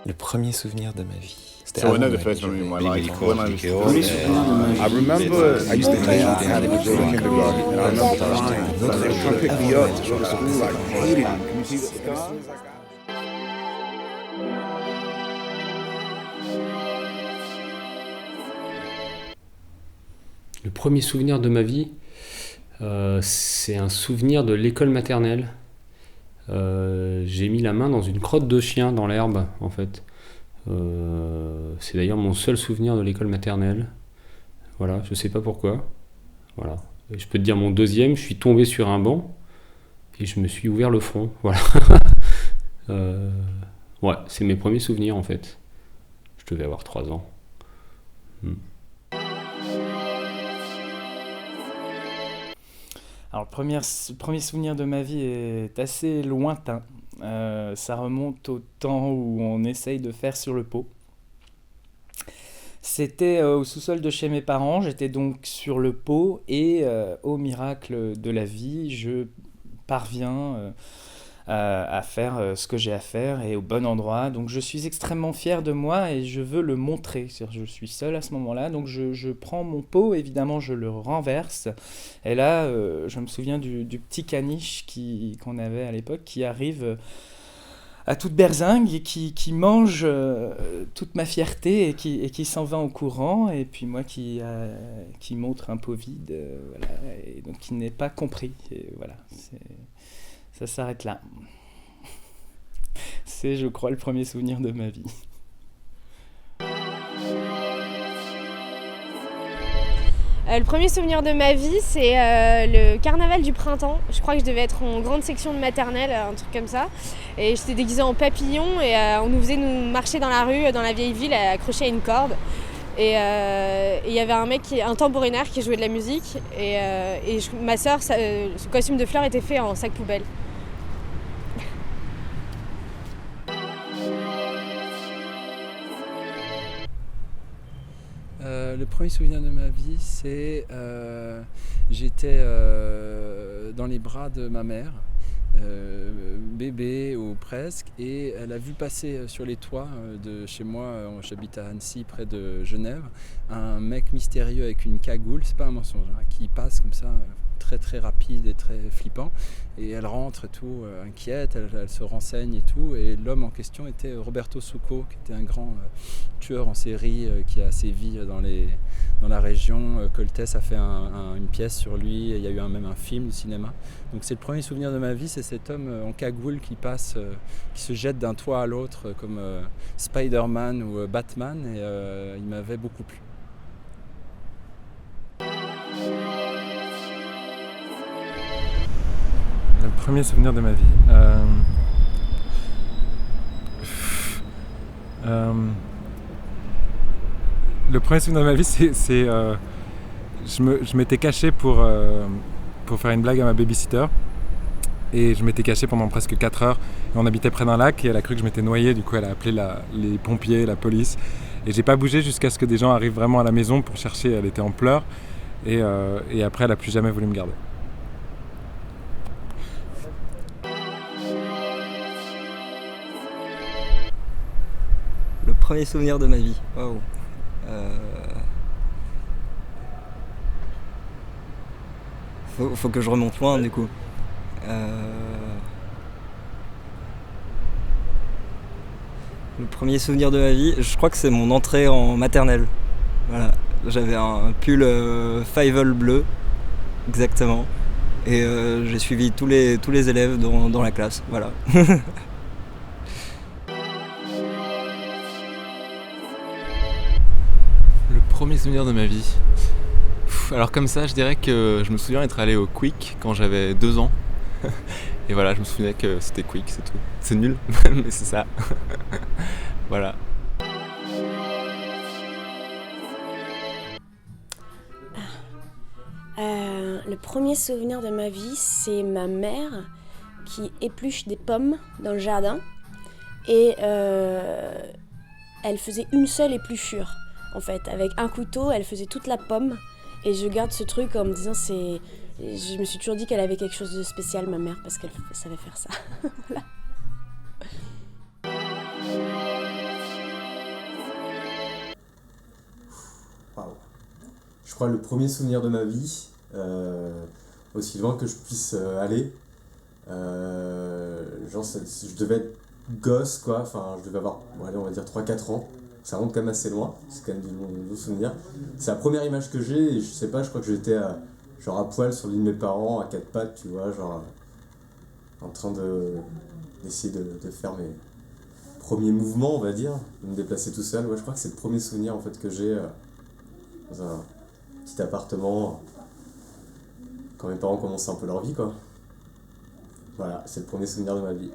Le premier souvenir de ma vie. So another first memory in my life, when I was I remember I used to play outside in kindergarten, and I remember crying. Like they were trying to pick me up to go to school, like hated me. Can you see that? As soon as I got Le premier souvenir de ma vie, c'est un souvenir de l'école maternelle. J'ai mis la main dans une crotte de chien dans l'herbe, en fait. C'est d'ailleurs mon seul souvenir de l'école maternelle. Voilà, je sais pas pourquoi. Voilà. Et je peux te dire mon deuxième, je suis tombé sur un banc et je me suis ouvert le front. Voilà. Ouais, c'est mes premiers souvenirs en fait. Je devais avoir 3 ans. Alors, le premier souvenir de ma vie est assez lointain. Ça remonte au temps où on essaye de faire sur le pot. C'était au sous-sol de chez mes parents, j'étais donc sur le pot et au miracle de la vie, je parviens à faire ce que j'ai à faire et au bon endroit. Donc je suis extrêmement fier de moi et je veux le montrer. C'est-à-dire, je suis seul à ce moment-là, donc je prends mon pot, évidemment je le renverse. Et là, je me souviens du petit caniche qu'on avait à l'époque qui arrive à toute berzingue et qui mange toute ma fierté et qui s'en va en courant. Et puis moi qui montre un pot vide, voilà, et donc qui n'est pas compris. Et voilà, ça s'arrête là. C'est, je crois, le premier souvenir de ma vie. Le premier souvenir de ma vie, c'est le carnaval du printemps. Je crois que je devais être en grande section de maternelle, un truc comme ça. Et j'étais déguisée en papillon et on nous faisait nous marcher dans la rue, dans la vieille ville, accrochée à une corde. Et il y avait un tambourinaire qui jouait de la musique. Et ma sœur, son costume de fleurs était fait en sac poubelle. Le premier souvenir de ma vie, c'est j'étais dans les bras de ma mère, bébé ou presque, et elle a vu passer sur les toits de chez moi, j'habite à Annecy près de Genève, un mec mystérieux avec une cagoule, c'est pas un mensonge, hein, qui passe comme ça, très très rapide et très flippant, et elle rentre et tout, inquiète, elle se renseigne et tout, et l'homme en question était Roberto Succo, qui était un grand tueur en série qui a sévi dans la région. Coltès a fait une pièce sur lui, et il y a eu même un film de cinéma. Donc c'est le premier souvenir de ma vie, c'est cet homme en cagoule qui passe, qui se jette d'un toit à l'autre comme Spider-Man ou Batman, et il m'avait beaucoup plu. Le premier souvenir de ma vie. Le premier souvenir de ma vie, c'est je m'étais caché pour faire une blague à ma babysitter. Et je m'étais caché pendant presque 4 heures. Et on habitait près d'un lac et elle a cru que je m'étais noyé. Du coup, elle a appelé les pompiers, la police. Et j'ai pas bougé jusqu'à ce que des gens arrivent vraiment à la maison pour chercher. Elle était en pleurs. Et après, elle a plus jamais voulu me garder. Le premier souvenir de ma vie. Waouh. Faut que je remonte loin du coup. Le premier souvenir de ma vie, je crois que c'est mon entrée en maternelle. Voilà. J'avais un pull Fievel bleu, exactement. Et j'ai suivi tous les élèves dans la classe. Voilà. Le premier souvenir de ma vie. Alors comme ça, je dirais que je me souviens être allé au Quick quand j'avais 2 ans. Et voilà, je me souvenais que c'était Quick, c'est tout. C'est nul, mais c'est ça. Voilà. Le premier souvenir de ma vie, c'est ma mère qui épluche des pommes dans le jardin. Et elle faisait une seule épluchure. En fait, avec un couteau, elle faisait toute la pomme. Et je garde ce truc en me disant, je me suis toujours dit qu'elle avait quelque chose de spécial, ma mère, parce qu'elle savait faire ça. Voilà. crois, le premier souvenir de ma vie, aussi loin que je puisse aller. Je devais être gosse, quoi. Enfin, je devais avoir, allez, on va dire 3-4 ans. Ça remonte quand même assez loin, c'est quand même de bons souvenirs. C'est la première image que j'ai, et je sais pas, je crois que j'étais genre à poil sur l'île de mes parents, à 4 pattes, tu vois, genre en train d'essayer de faire mes premiers mouvements, on va dire, de me déplacer tout seul. Ouais, je crois que c'est le premier souvenir en fait que j'ai dans un petit appartement quand mes parents commençaient un peu leur vie, quoi. Voilà, c'est le premier souvenir de ma vie.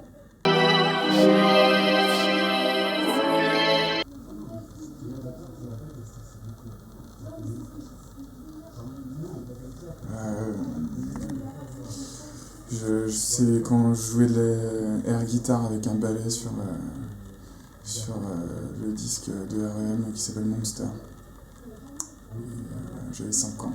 C'est quand je jouais de l'air guitare avec un ballet sur le disque de R.E.M. qui s'appelle Monster. J'avais 5 ans.